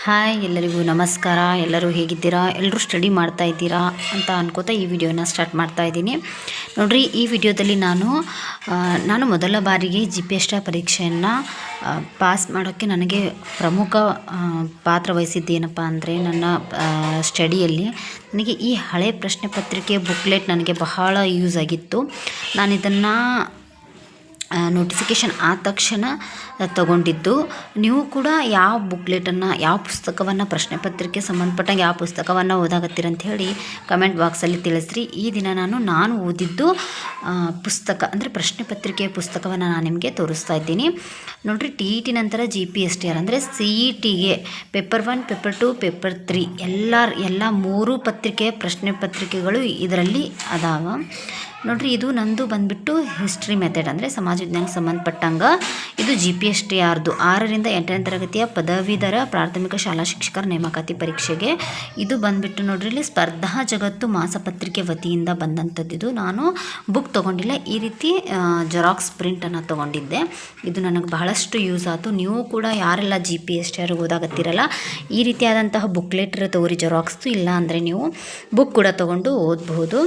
Hi ಎಲ್ಲರಿಗೂ ನಮಸ್ಕಾರ. ಎಲ್ಲರೂ ಹೇಗಿದ್ದೀರಾ? ಎಲ್ಲರೂ ಸ್ಟಡಿ ಮಾಡ್ತಾ ಇದ್ದೀರಾ ಅಂತ ಅನ್ಕೋತಾ ಈ ವಿಡಿಯೋನ ಸ್ಟಾರ್ಟ್ ಮಾಡ್ತಾ ಇದ್ದೀನಿ. ನೋಡ್ರಿ, ಈ ವಿಡಿಯೋದಲ್ಲಿ ನಾನು ಮೊದಲ ಬಾರಿಗೆ GPST ಪರೀಕ್ಷೆಯನ್ನು ಪಾಸ್ ಮಾಡೋಕ್ಕೆ ನನಗೆ ಪ್ರಮುಖ ಪಾತ್ರ ವಹಿಸಿದ್ದೇನಪ್ಪ ಅಂದರೆ ನನ್ನ ಸ್ಟಡಿಯಲ್ಲಿ ನನಗೆ ಈ ಹಳೆ ಪ್ರಶ್ನೆ ಪತ್ರಿಕೆ ಬುಕ್ಲೆಟ್ ನನಗೆ ಬಹಳ ಯೂಸ್ ಆಗಿತ್ತು. ನಾನು ಇದನ್ನು ನೋಟಿಫಿಕೇಷನ್ ಆದ ತಕ್ಷಣ ತಗೊಂಡಿದ್ದು. ನೀವು ಕೂಡ ಯಾವ ಬುಕ್ಲೆಟನ್ನು, ಯಾವ ಪುಸ್ತಕವನ್ನು, ಪ್ರಶ್ನೆ ಪತ್ರಿಕೆ ಸಂಬಂಧಪಟ್ಟಂಗೆ ಯಾವ ಪುಸ್ತಕವನ್ನು ಓದಾಗತ್ತೀರಂತ ಹೇಳಿ ಕಮೆಂಟ್ ಬಾಕ್ಸಲ್ಲಿ ತಿಳಿಸ್ರಿ. ಈ ದಿನ ನಾನು ಓದಿದ್ದು ಪುಸ್ತಕ ಅಂದರೆ ಪ್ರಶ್ನೆ ಪತ್ರಿಕೆಯ ಪುಸ್ತಕವನ್ನು ನಾನು ನಿಮಗೆ ತೋರಿಸ್ತಾ ಇದ್ದೀನಿ. ನೋಡಿರಿ, TET ನಂತರ GPSTR ಅಂದರೆ CETಗೆ ಪೇಪರ್ 1, ಪೇಪರ್ 2, ಪೇಪರ್ 3 ಎಲ್ಲ 3 ಪತ್ರಿಕೆಯ ಪ್ರಶ್ನೆ ಪತ್ರಿಕೆಗಳು ಇದರಲ್ಲಿ ಅದಾವ. ನೋಡಿರಿ, ಇದು ನಂದು ಬಂದುಬಿಟ್ಟು ಹಿಸ್ಟ್ರಿ ಮೆಥಡ್ ಅಂದರೆ ಸಮಾಜ ವಿಜ್ಞಾನಕ್ಕೆ ಸಂಬಂಧಪಟ್ಟಂಗೆ ಇದು GPSTRದು 6ರಿಂದ 8ನೇ ತರಗತಿಯ ಪದವೀಧರ ಪ್ರಾಥಮಿಕ ಶಾಲಾ ಶಿಕ್ಷಕರ ನೇಮಕಾತಿ ಪರೀಕ್ಷೆಗೆ ಇದು ಬಂದುಬಿಟ್ಟು ನೋಡ್ರಿ, ಇಲ್ಲಿ ಸ್ಪರ್ಧಾ ಜಗತ್ತು ಮಾಸಪತ್ರಿಕೆ ವತಿಯಿಂದ ಬಂದಂಥದ್ದು. ಇದು ನಾನು ಬುಕ್ ತೊಗೊಂಡಿಲ್ಲ, ಈ ರೀತಿ ಜೆರಾಕ್ಸ್ ಪ್ರಿಂಟನ್ನು ತೊಗೊಂಡಿದ್ದೆ. ಇದು ನನಗೆ ಬಹಳಷ್ಟು ಯೂಸ್ ಆಯಿತು. ನೀವು ಕೂಡ ಯಾರೆಲ್ಲ GPSTR ಓದಾಗತ್ತಿರಲ್ಲ ಈ ರೀತಿಯಾದಂತಹ ಬುಕ್ಲೆಟ್ ತಗೋರಿ ಜೆರಾಕ್ಸ್ದು, ಇಲ್ಲ ಅಂದರೆ ನೀವು ಬುಕ್ ಕೂಡ ತೊಗೊಂಡು ಓದಬಹುದು.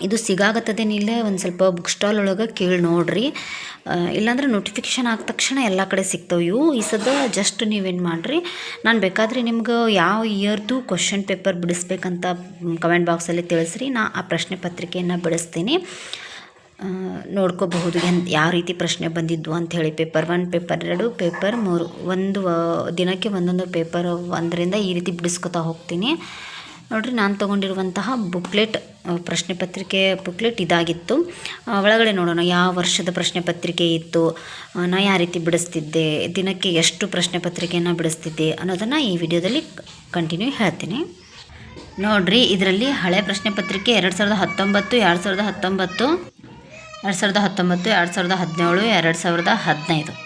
ಇದು ಸಿಗಾಗತ್ತದೇನಿಲ್ಲ, ಒಂದು ಸ್ವಲ್ಪ ಬುಕ್ ಸ್ಟಾಲ್ ಒಳಗೆ ಕೇಳಿ ನೋಡಿರಿ, ಇಲ್ಲಾಂದ್ರೆ ನೋಟಿಫಿಕೇಷನ್ ಆದ ತಕ್ಷಣ ಎಲ್ಲ ಕಡೆ ಸಿಗ್ತವೆ ಇವು. ಈ ಸದ ಜಸ್ಟ್ ನೀವೇನು ಮಾಡಿರಿ, ನಾನು ಬೇಕಾದರೆ ನಿಮ್ಗೆ ಯಾವ ಇಯರ್ದು ಕ್ವಶನ್ ಪೇಪರ್ ಬಿಡಿಸ್ಬೇಕಂತ ಕಮೆಂಟ್ ಬಾಕ್ಸಲ್ಲಿ ತಿಳಿಸ್ರಿ. ನಾ ಆ ಪ್ರಶ್ನೆ ಪತ್ರಿಕೆಯನ್ನು ಬಿಡಿಸ್ತೀನಿ, ನೋಡ್ಕೋಬಹುದು ಯಾವ ರೀತಿ ಪ್ರಶ್ನೆ ಬಂದಿದ್ದು ಅಂಥೇಳಿ. ಪೇಪರ್ 1, ಪೇಪರ್ 2, ಪೇಪರ್ 3 ಒಂದು ದಿನಕ್ಕೆ ಒಂದೊಂದು ಪೇಪರ್ 1ರಿಂದ ಈ ರೀತಿ ಬಿಡಿಸ್ಕೊತಾ ಹೋಗ್ತೀನಿ. ನೋಡಿರಿ, ನಾನು ತೊಗೊಂಡಿರುವಂತಹ ಬುಕ್ಲೆಟ್ ಪ್ರಶ್ನೆ ಪತ್ರಿಕೆ ಬುಕ್ಲೆಟ್ ಇದಾಗಿತ್ತು. ಒಳಗಡೆ ನೋಡೋಣ ಯಾವ ವರ್ಷದ ಪ್ರಶ್ನೆ ಪತ್ರಿಕೆ ಇತ್ತು, ನಾ ಯಾವ ರೀತಿ ಬಿಡಿಸ್ತಿದ್ದೆ, ದಿನಕ್ಕೆ ಎಷ್ಟು ಪ್ರಶ್ನೆ ಪತ್ರಿಕೆಯನ್ನು ಬಿಡಿಸ್ತಿದ್ದೆ ಅನ್ನೋದನ್ನು ಈ ವಿಡಿಯೋದಲ್ಲಿ ಕಂಟಿನ್ಯೂ ಹೇಳ್ತೀನಿ. ನೋಡಿರಿ, ಇದರಲ್ಲಿ ಹಳೆ ಪ್ರಶ್ನೆ ಪತ್ರಿಕೆ 2019, 2019, 2019, 2017, 2015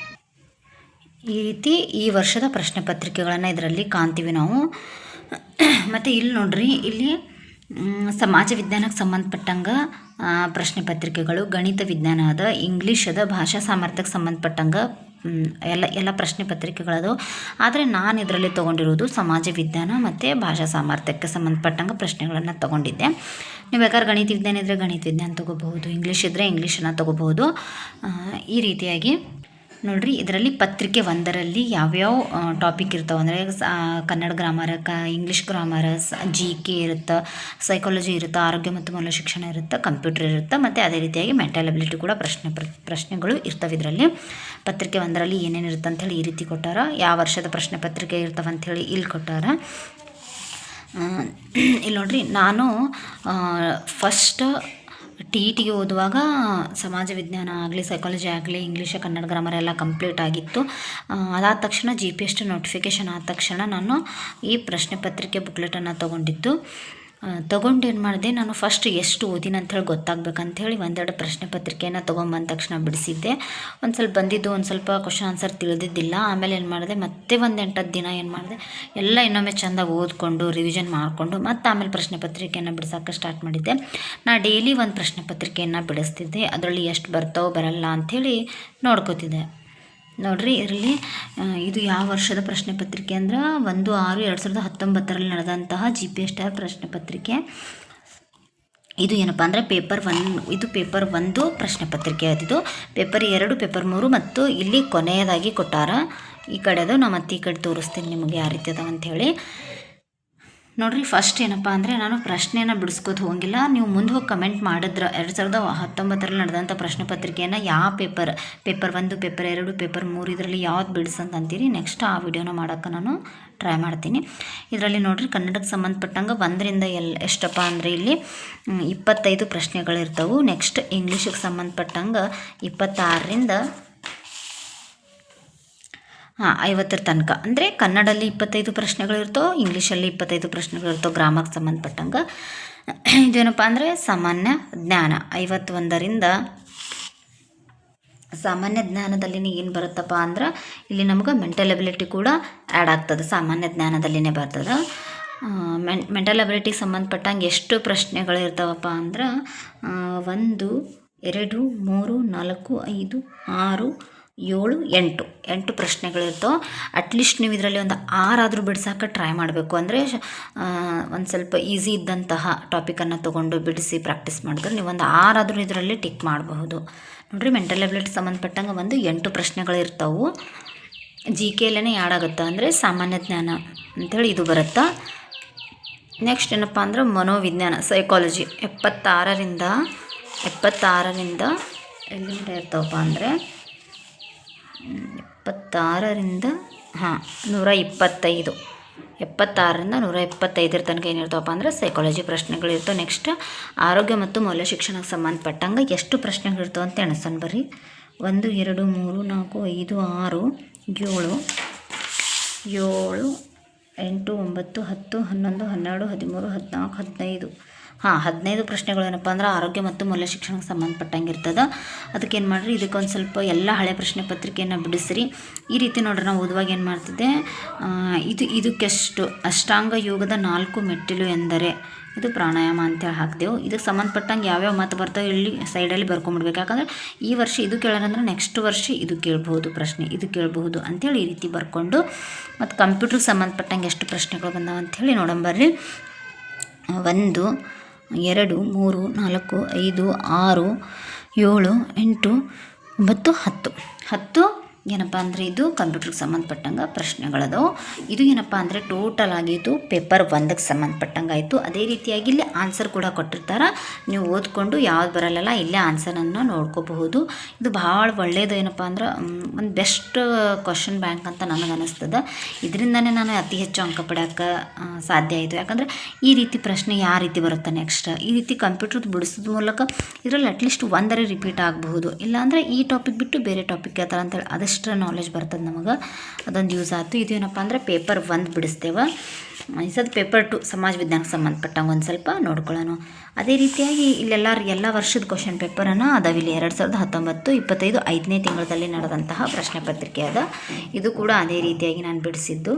ಈ ರೀತಿ ಈ ವರ್ಷದ ಪ್ರಶ್ನೆ ಪತ್ರಿಕೆಗಳನ್ನು ಇದರಲ್ಲಿ ಕಾಣ್ತೀವಿ ನಾವು. ಮತ್ತು ಇಲ್ಲಿ ನೋಡ್ರಿ, ಇಲ್ಲಿ ಸಮಾಜ ವಿಜ್ಞಾನಕ್ಕೆ ಸಂಬಂಧಪಟ್ಟಂಗೆ ಪ್ರಶ್ನೆ ಪತ್ರಿಕೆಗಳು, ಗಣಿತ ವಿಜ್ಞಾನ ಅದ, ಇಂಗ್ಲೀಷ್ ಅದ, ಭಾಷಾ ಸಾಮರ್ಥ್ಯಕ್ಕೆ ಸಂಬಂಧಪಟ್ಟಂಗೆ ಎಲ್ಲ ಪ್ರಶ್ನೆ ಪತ್ರಿಕೆಗಳದು. ಆದರೆ ನಾನು ಇದರಲ್ಲಿ ತೊಗೊಂಡಿರೋದು ಸಮಾಜ ವಿಜ್ಞಾನ ಮತ್ತು ಭಾಷಾ ಸಾಮರ್ಥ್ಯಕ್ಕೆ ಸಂಬಂಧಪಟ್ಟಂಗೆ ಪ್ರಶ್ನೆಗಳನ್ನು ತೊಗೊಂಡಿದ್ದೆ. ನೀವು ಬೇಕಾದ್ರೆ ಗಣಿತ ವಿಜ್ಞಾನ ಇದ್ದರೆ ಗಣಿತ ವಿಜ್ಞಾನ ತೊಗೋಬಹುದು, ಇಂಗ್ಲೀಷ್ ಇದ್ದರೆ ಇಂಗ್ಲೀಷನ್ನು ತೊಗೋಬಹುದು. ಈ ರೀತಿಯಾಗಿ ನೋಡಿರಿ, ಇದರಲ್ಲಿ ಪತ್ರಿಕೆ 1ರಲ್ಲಿ ಯಾವ್ಯಾವ ಟಾಪಿಕ್ ಇರ್ತಾವೆ ಅಂದರೆ Kannada grammar, English grammar, GK ಇರುತ್ತೆ, ಸೈಕಾಲಜಿ ಇರುತ್ತೆ, ಆರೋಗ್ಯ ಮತ್ತು ಮೂಲ ಶಿಕ್ಷಣ ಇರುತ್ತೆ, ಕಂಪ್ಯೂಟರ್ ಇರುತ್ತೆ, ಮತ್ತು ಅದೇ ರೀತಿಯಾಗಿ ಮೆಂಟಲ್ ಅಬಿಲಿಟಿ ಕೂಡ ಪ್ರಶ್ನೆಗಳು ಇರ್ತವೆ. ಇದರಲ್ಲಿ ಪತ್ರಿಕೆ 1ರಲ್ಲಿ ಏನೇನು ಇರುತ್ತೆ ಅಂಥೇಳಿ ಈ ರೀತಿ ಕೊಟ್ಟಾರ. ಯಾವ ವರ್ಷದ ಪ್ರಶ್ನೆ ಪತ್ರಿಕೆ ಇರ್ತವೆ ಅಂಥೇಳಿ ಇಲ್ಲಿ ಕೊಟ್ಟಾರ. ಇಲ್ಲಿ ನೋಡಿರಿ, ನಾನು ಫಸ್ಟ್ TETಗೆ ಓದುವಾಗ ಸಮಾಜ ವಿಜ್ಞಾನ ಆಗಲಿ, ಸೈಕಾಲಜಿ ಆಗಲಿ, ಇಂಗ್ಲೀಷ್, ಕನ್ನಡ ಗ್ರಾಮರ್ ಎಲ್ಲ ಕಂಪ್ಲೀಟ್ ಆಗಿತ್ತು. ಅದಾದ ತಕ್ಷಣ GPST ನೋಟಿಫಿಕೇಷನ್ ಆದ ತಕ್ಷಣ ನಾನು ಈ ಪ್ರಶ್ನೆ ಪತ್ರಿಕೆ ಬುಕ್ಲೆಟನ್ನು ತೊಗೊಂಡಿದ್ದು. ತೊಗೊಂಡು ಏನು ಮಾಡಿದೆ, ನಾನು ಫಸ್ಟ್ ಎಷ್ಟು ಓದಿನ ಅಂಥೇಳಿ ಗೊತ್ತಾಗಬೇಕಂಥೇಳಿ ಒಂದೆರಡು ಪ್ರಶ್ನೆ ಪತ್ರಿಕೆಯನ್ನು ತೊಗೊಂಬಂದ ತಕ್ಷಣ ಬಿಡಿಸಿದ್ದೆ. ಒಂದು ಸ್ವಲ್ಪ ಬಂದಿದ್ದು, ಒಂದು ಸ್ವಲ್ಪ ಕ್ವಶನ್ ಆನ್ಸರ್ ತಿಳಿದಿದ್ದಿಲ್ಲ. ಆಮೇಲೆ ಏನು ಮಾಡಿದೆ, ಮತ್ತೆ ಒಂದು 8-10 ದಿನ ಏನು ಮಾಡಿದೆ, ಎಲ್ಲ ಇನ್ನೊಮ್ಮೆ ಚೆಂದಾಗಿ ಓದ್ಕೊಂಡು ರಿವಿಷನ್ ಮಾಡಿಕೊಂಡು ಮತ್ತೆ ಆಮೇಲೆ ಪ್ರಶ್ನೆ ಪತ್ರಿಕೆಯನ್ನು ಬಿಡಿಸೋಕ್ಕೆ ಸ್ಟಾರ್ಟ್ ಮಾಡಿದ್ದೆ. ನಾನು ಡೈಲಿ ಒಂದು ಪ್ರಶ್ನೆ ಪತ್ರಿಕೆಯನ್ನು ಬಿಡಿಸ್ತಿದ್ದೆ, ಅದರಲ್ಲಿ ಎಷ್ಟು ಬರ್ತಾವೋ ಬರಲ್ಲ ಅಂಥೇಳಿ ನೋಡ್ಕೋತಿದ್ದೆ. ನೋಡಿರಿ, ಇದರಲ್ಲಿ ಇದು ಯಾವ ವರ್ಷದ ಪ್ರಶ್ನೆ ಪತ್ರಿಕೆ ಅಂದ್ರೆ 1/6/2019 ನಡೆದಂತಹ GPST ಪ್ರಶ್ನೆ ಪತ್ರಿಕೆ. ಇದು ಏನಪ್ಪ ಅಂದರೆ ಪೇಪರ್ 1, ಇದು ಪೇಪರ್ 1 ಪ್ರಶ್ನೆ ಪತ್ರಿಕೆ ಆದಿದ್ದು. ಪೇಪರ್ 2, ಪೇಪರ್ 3 ಮತ್ತು ಇಲ್ಲಿ ಕೊನೆಯದಾಗಿ ಕೊಟ್ಟಾರ. ಈ ಕಡೆದು ನಾ ಮತ್ತೆ ಈ ಕಡೆ ತೋರಿಸ್ತೀನಿ ನಿಮಗೆ ಯಾವ ರೀತಿ ಅದಾವ ಅಂಥೇಳಿ. ನೋಡಿರಿ, ಫಸ್ಟ್ ಏನಪ್ಪ ಅಂದರೆ ನಾನು ಪ್ರಶ್ನೆಯನ್ನು ಬಿಡಿಸ್ಕೋತ ಹೋಗಿಲ್ಲ. ನೀವು ಮುಂದೆ ಹೋಗಿ ಕಮೆಂಟ್ ಮಾಡಿದ್ರೆ 2019 ನಡೆದಂಥ ಪ್ರಶ್ನೆ ಪತ್ರಿಕೆಯನ್ನು ಯಾವ ಪೇಪರ್ 1, ಪೇಪರ್ 2, ಪೇಪರ್ 3 ಇದರಲ್ಲಿ ಯಾವ್ದು ಬಿಡಿಸಂತಂತೀರಿ, ನೆಕ್ಸ್ಟ್ ಆ ವಿಡಿಯೋನ ಮಾಡೋಕ್ಕೆ ನಾನು ಟ್ರೈ ಮಾಡ್ತೀನಿ. ಇದರಲ್ಲಿ ನೋಡಿರಿ, ಕನ್ನಡಕ್ಕೆ ಸಂಬಂಧಪಟ್ಟಂಗೆ 1ರಿಂದ ಎಷ್ಟಪ್ಪ ಅಂದರೆ ಇಲ್ಲಿ 25 ಪ್ರಶ್ನೆಗಳಿರ್ತವೆ. ನೆಕ್ಸ್ಟ್ ಇಂಗ್ಲೀಷಿಗೆ ಸಂಬಂಧಪಟ್ಟಂಗೆ 26ರಿಂದ 50 ತನಕ, ಅಂದರೆ ಕನ್ನಡಲ್ಲಿ 25 ಪ್ರಶ್ನೆಗಳಿರ್ತವೆ, ಇಂಗ್ಲೀಷಲ್ಲಿ 25 ಪ್ರಶ್ನೆಗಳಿರ್ತವೆ ಗ್ರಾಮರ್ಗೆ ಸಂಬಂಧಪಟ್ಟಂಗೆ. ಇದೇನಪ್ಪ ಅಂದರೆ ಸಾಮಾನ್ಯ ಜ್ಞಾನ 51ರಿಂದ. ಸಾಮಾನ್ಯ ಜ್ಞಾನದಲ್ಲಿ ಏನು ಬರುತ್ತಪ್ಪ ಅಂದ್ರೆ ಇಲ್ಲಿ ನಮ್ಗೆ ಮೆಂಟಲ್ ಅಬಿಲಿಟಿ ಕೂಡ ಆ್ಯಡ್ ಆಗ್ತದೆ, ಸಾಮಾನ್ಯ ಜ್ಞಾನದಲ್ಲಿನೇ ಬರ್ತದೆ. ಮೆಂಟಲ್ ಅಬಿಲಿಟಿಗೆ ಸಂಬಂಧಪಟ್ಟಂಗೆ ಎಷ್ಟು ಪ್ರಶ್ನೆಗಳಿರ್ತಾವಪ್ಪ ಅಂದ್ರೆ 1, 2, 3, 4, 5, 6, 7 8 ಪ್ರಶ್ನೆಗಳಿರ್ತವೆ. ಅಟ್ಲೀಸ್ಟ್ ನೀವು ಇದರಲ್ಲಿ ಒಂದು 6 ಆದರೂ ಬಿಡ್ಸೋಕೆ ಟ್ರೈ ಮಾಡಬೇಕು. ಅಂದರೆ ಒಂದು ಸ್ವಲ್ಪ ಈಸಿ ಇದ್ದಂತಹ ಟಾಪಿಕನ್ನು ತೊಗೊಂಡು ಬಿಡಿಸಿ ಪ್ರಾಕ್ಟೀಸ್ ಮಾಡಿದ್ರೆ ನೀವು ಒಂದು 6 ಆದರೂ ಇದರಲ್ಲಿ ಟಿಕ್ ಮಾಡಬಹುದು. ನೋಡಿರಿ, ಮೆಂಟಲ್ ಎಬಿಲಿಟಿ ಸಂಬಂಧಪಟ್ಟಂಗೆ ಒಂದು 8 ಪ್ರಶ್ನೆಗಳಿರ್ತಾವೆ. ಜಿ ಕೆ ಎಲ್ಲೇ ಆ್ಯಡ್ ಆಗುತ್ತೆ, ಅಂದರೆ ಸಾಮಾನ್ಯ ಜ್ಞಾನ ಅಂಥೇಳಿ ಇದು ಬರುತ್ತಾ. ನೆಕ್ಸ್ಟ್ ಏನಪ್ಪ ಅಂದ್ರೆ ಮನೋವಿಜ್ಞಾನ, ಸೈಕಾಲಜಿ 76ರಿಂದ ಎಲ್ಲಿಂದ ಇರ್ತಾವಪ್ಪ ಅಂದರೆ 76ರಿಂದ 125, 76ರಿಂದ 125 ತನಕ ಏನಿರ್ತಾವಪ್ಪ ಅಂದರೆ ಸೈಕಾಲಜಿ ಪ್ರಶ್ನೆಗಳಿರ್ತವೆ. ನೆಕ್ಸ್ಟ್ ಆರೋಗ್ಯ ಮತ್ತು ಮೌಲ್ಯ ಶಿಕ್ಷಣಕ್ಕೆ ಸಂಬಂಧಪಟ್ಟಂಗೆ ಎಷ್ಟು ಪ್ರಶ್ನೆಗಳಿರ್ತಾವೆ ಅಂತ ಎಣಿಸೋಣ ಬರ್ರಿ. 1 2 3 4 5 6 7 8 9 10 11 12 13 14 15 15 ಪ್ರಶ್ನೆಗಳು ಏನಪ್ಪ ಅಂದ್ರೆ ಆರೋಗ್ಯ ಮತ್ತು ಮೌಲ್ಯ ಶಿಕ್ಷಣಕ್ಕೆ ಸಂಬಂಧಪಟ್ಟಂಗೆ ಇರ್ತದೆ. ಅದಕ್ಕೆ ಏನು ಮಾಡಿರಿ, ಇದಕ್ಕೊಂದು ಸ್ವಲ್ಪ ಎಲ್ಲ ಹಳೆ ಪ್ರಶ್ನೆ ಪತ್ರಿಕೆಯನ್ನು ಬಿಡಿಸ್ರಿ. ಈ ರೀತಿ ನೋಡ್ರಿ, ನಾವು ಓದುವಾಗ ಏನು ಮಾಡ್ತಿದ್ದೆ, ಇದಕ್ಕೆಷ್ಟು ಅಷ್ಟಾಂಗ ಯೋಗದ 4 ಮೆಟ್ಟಿಲು ಎಂದರೆ ಇದು ಪ್ರಾಣಾಯಾಮ ಅಂತೇಳಿ ಹಾಕ್ದೆವು. ಇದಕ್ಕೆ ಸಂಬಂಧಪಟ್ಟಂಗೆ ಯಾವ್ಯಾವ ಮಾತು ಬರ್ತಾವೆ ಇಲ್ಲಿ ಸೈಡಲ್ಲಿ ಬರ್ಕೊಂಬಿಡ್ಬೇಕು. ಯಾಕಂದರೆ ಈ ವರ್ಷ ಇದು ಕೇಳೋರಂದ್ರೆ ನೆಕ್ಸ್ಟ್ ವರ್ಷ ಇದು ಕೇಳಬಹುದು, ಪ್ರಶ್ನೆ ಇದು ಕೇಳಬಹುದು ಅಂಥೇಳಿ ಈ ರೀತಿ ಬರ್ಕೊಂಡು, ಮತ್ತು ಕಂಪ್ಯೂಟ್ರಿಗೆ ಸಂಬಂಧಪಟ್ಟಂಗೆ ಎಷ್ಟು ಪ್ರಶ್ನೆಗಳು ಬಂದಾವ ಅಂಥೇಳಿ ನೋಡಂಬರ್ರಿ. 1 2 3 4 5 6 7 8 9 10 ಏನಪ್ಪ ಅಂದರೆ ಇದು ಕಂಪ್ಯೂಟ್ರಿಗೆ ಸಂಬಂಧಪಟ್ಟಂಗೆ ಪ್ರಶ್ನೆಗಳದವು. ಇದು ಏನಪ್ಪ ಅಂದರೆ ಟೋಟಲ್ ಆಗಿದ್ದು ಪೇಪರ್ 1ಕ್ಕೆ ಸಂಬಂಧಪಟ್ಟಂಗೆ ಆಯಿತು. ಅದೇ ರೀತಿಯಾಗಿ ಇಲ್ಲಿ ಆನ್ಸರ್ ಕೂಡ ಕೊಟ್ಟಿರ್ತಾರೆ, ನೀವು ಓದ್ಕೊಂಡು ಯಾವ್ದು ಬರಲ್ಲ ಇಲ್ಲೇ ಆನ್ಸರನ್ನು ನೋಡ್ಕೋಬಹುದು. ಇದು ಭಾಳ ಒಳ್ಳೆಯದು. ಏನಪ್ಪ ಅಂದ್ರೆ ಒಂದು ಬೆಸ್ಟ್ ಕ್ವಶನ್ ಬ್ಯಾಂಕ್ ಅಂತ ನನಗೆ ಅನ್ನಿಸ್ತದೆ. ಇದರಿಂದನೇ ನಾನು ಅತಿ ಹೆಚ್ಚು ಅಂಕ ಪಡೆಯೋಕ್ಕೆ ಸಾಧ್ಯ ಆಯಿತು. ಯಾಕಂದರೆ ಈ ರೀತಿ ಪ್ರಶ್ನೆ ಯಾವ ರೀತಿ ಬರುತ್ತೆ ನೆಕ್ಸ್ಟ್, ಈ ರೀತಿ ಕಂಪ್ಯೂಟ್ರದ್ದು ಬಿಡಿಸೋದ್ ಮೂಲಕ ಇದರಲ್ಲಿ ಅಟ್ಲೀಸ್ಟ್ ಒಂದರೇ ರಿಪೀಟ್ ಆಗಬಹುದು. ಇಲ್ಲಾಂದರೆ ಈ ಟಾಪಿಕ್ ಬಿಟ್ಟು ಬೇರೆ ಟಾಪಿಕ್ ಯಾವ ಥರ ಅಂತೇಳಿ ಅದಷ್ಟು ನಾಲೆಜ್ ಬರ್ತದೆ ನಮಗೆ, ಅದೊಂದು ಯೂಸ್ ಆಯಿತು. ಇದು ಏನಪ್ಪ ಅಂದರೆ ಪೇಪರ್ 1 ಬಿಡಿಸ್ತೇವೆ. ಈ ಸದ ಪೇಪರ್ 2 ಸಮಾಜ ವಿಜ್ಞಾನಕ್ಕೆ ಸಂಬಂಧಪಟ್ಟಂಗೆ ಒಂದು ಸ್ವಲ್ಪ ನೋಡ್ಕೊಳ್ಳೋಣ. ಅದೇ ರೀತಿಯಾಗಿ ಎಲ್ಲ ವರ್ಷದ ಕ್ವಶನ್ ಪೇಪರನ್ನು ಅದಾವಿಲ್ಲಿ 2019 25 5ನೇ ತಿಂಗಳಲ್ಲಿ ನಡೆದಂತಹ ಪ್ರಶ್ನೆ ಪತ್ರಿಕೆ ಅದ. ಇದು ಕೂಡ ಅದೇ ರೀತಿಯಾಗಿ ನಾನು ಬಿಡಿಸಿದ್ದು.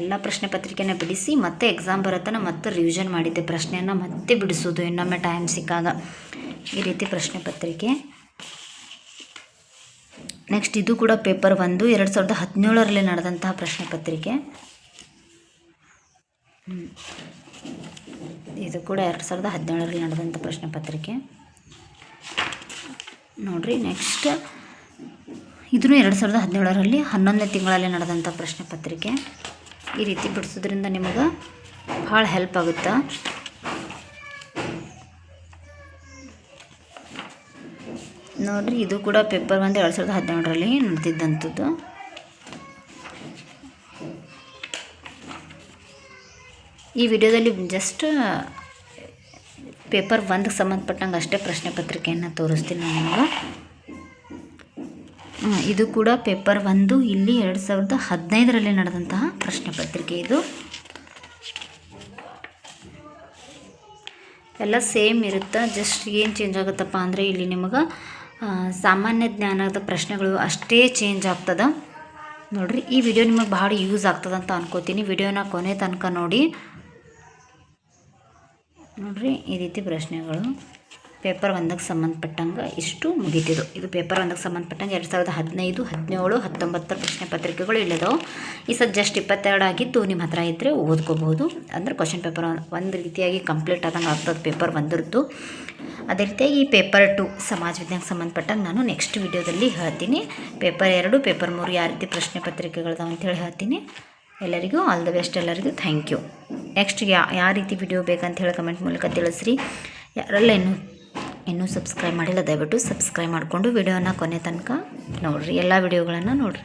ಎಲ್ಲ ಪ್ರಶ್ನೆ ಪತ್ರಿಕೆನ ಬಿಡಿಸಿ ಮತ್ತೆ ಎಕ್ಸಾಮ್ ಬರುತ್ತಾನೆ ಮತ್ತೆ ರಿವಿಷನ್ ಮಾಡಿದ್ದೆ, ಪ್ರಶ್ನೆಯನ್ನು ಮತ್ತೆ ಬಿಡಿಸೋದು ಇನ್ನೊಮ್ಮೆ ಟೈಮ್ ಸಿಕ್ಕಾಗ, ಈ ರೀತಿ ಪ್ರಶ್ನೆ ಪತ್ರಿಕೆ. ನೆಕ್ಸ್ಟ್ ಇದು ಕೂಡ ಪೇಪರ್ 1 2017ರಲ್ಲಿ ನಡೆದಂತಹ ಪ್ರಶ್ನೆ ಪತ್ರಿಕೆ. ಇದು ಕೂಡ 2017ರಲ್ಲಿ ನಡೆದಂಥ ಪ್ರಶ್ನೆ ಪತ್ರಿಕೆ ನೋಡ್ರಿ. ನೆಕ್ಸ್ಟ್ ಇದನ್ನು 2017ರಲ್ಲಿ 11ನೇ ತಿಂಗಳಲ್ಲಿ ನಡೆದಂಥ ಪ್ರಶ್ನೆ ಪತ್ರಿಕೆ. ಈ ರೀತಿ ಬಿಡಿಸೋದ್ರಿಂದ ನಿಮಗೆ ಭಾಳ ಹೆಲ್ಪ್ ಆಗುತ್ತೆ. ನೋಡಿರಿ, ಇದು ಕೂಡ ಪೇಪರ್ 1 2017ರಲ್ಲಿ ನಡೆದಿದ್ದಂಥದ್ದು. ಈ ವಿಡಿಯೋದಲ್ಲಿ ಜಸ್ಟ್ ಪೇಪರ್ 1ಗೆ ಸಂಬಂಧಪಟ್ಟಂಗೆ ಅಷ್ಟೇ ಪ್ರಶ್ನೆ ಪತ್ರಿಕೆಯನ್ನು ತೋರಿಸ್ತೀನಿ ನಾನು ನಿಮಗೆ. ಇದು ಕೂಡ ಪೇಪರ್ 1 ಇಲ್ಲಿ 2015ರಲ್ಲಿ ನಡೆದಂತಹ ಪ್ರಶ್ನೆ ಪತ್ರಿಕೆ. ಇದು ಎಲ್ಲ ಸೇಮ್ ಇರುತ್ತೆ, ಜಸ್ಟ್ ಏನು ಚೇಂಜ್ ಆಗುತ್ತಪ್ಪ ಅಂದರೆ ಇಲ್ಲಿ ನಿಮಗೆ ಸಾಮಾನ್ಯ ಜ್ಞಾನದ ಪ್ರಶ್ನೆಗಳು ಅಷ್ಟೇ ಚೇಂಜ್ ಆಗ್ತದೆ. ನೋಡಿರಿ, ಈ ವಿಡಿಯೋ ನಿಮಗೆ ಭಾಳ ಯೂಸ್ ಆಗ್ತದೆ ಅಂತ ಅನ್ಕೋತೀನಿ. ವಿಡಿಯೋನ ಕೊನೆ ತನಕ ನೋಡಿರಿ. ಈ ರೀತಿ ಪ್ರಶ್ನೆಗಳು ಪೇಪರ್ 1ಕ್ಕೆ ಸಂಬಂಧಪಟ್ಟಂಗೆ ಇಷ್ಟು ಮುಗೀತಿದ್ದು. ಇದು ಪೇಪರ್ 1ಕ್ಕೆ ಸಂಬಂಧಪಟ್ಟಂಗೆ 2015 17 19 ಪ್ರಶ್ನೆ ಪತ್ರಿಕೆಗಳು ಇಲ್ಲದವು. ಈ ಸದ್ ಜಸ್ಟ್ 22 ಆಗಿದ್ದು ನಿಮ್ಮ ಹತ್ರ ಇದ್ದರೆ ಓದ್ಕೋಬಹುದು. ಅಂದರೆ ಕ್ವಶನ್ ಪೇಪರ್ ಒಂದು ರೀತಿಯಾಗಿ ಕಂಪ್ಲೀಟ್ ಆದಂಗೆ ಆಗ್ತದೆ ಪೇಪರ್ 1ರದ್ದು. ಅದೇ ರೀತಿಯಾಗಿ ಈ ಪೇಪರ್ 2 ಸಮಾಜ ವಿಜ್ಞಾನಕ್ಕೆ ಸಂಬಂಧಪಟ್ಟಂಗೆ ನಾನು ನೆಕ್ಸ್ಟ್ ವಿಡಿಯೋದಲ್ಲಿ ಹೇಳ್ತೀನಿ. ಪೇಪರ್ 2 ಪೇಪರ್ 3 ಯಾವ ರೀತಿ ಪ್ರಶ್ನೆ ಪತ್ರಿಕೆಗಳದಾವ ಅಂತೇಳಿ ಹೇಳ್ತೀನಿ. ಎಲ್ಲರಿಗೂ ಆಲ್ ದ ಬೆಸ್ಟ್, ಎಲ್ಲರಿಗೂ ಥ್ಯಾಂಕ್ ಯು. ನೆಕ್ಸ್ಟ್ ಯಾವ ರೀತಿ ವಿಡಿಯೋ ಬೇಕಂತ ಹೇಳಿ ಕಮೆಂಟ್ ಮೂಲಕ ತಿಳಿಸ್ರಿ. ಯಾರೆಲ್ಲ ಇನ್ನೂ ಸಬ್ಸ್ಕ್ರೈಬ್ ಮಾಡಿಲ್ಲ ದಯವಿಟ್ಟು ಸಬ್ಸ್ಕ್ರೈಬ್ ಮಾಡಿಕೊಂಡು ವಿಡಿಯೋನ ಕೊನೆ ತನಕ ನೋಡಿರಿ, ಎಲ್ಲ ವಿಡಿಯೋಗಳನ್ನು ನೋಡಿರಿ.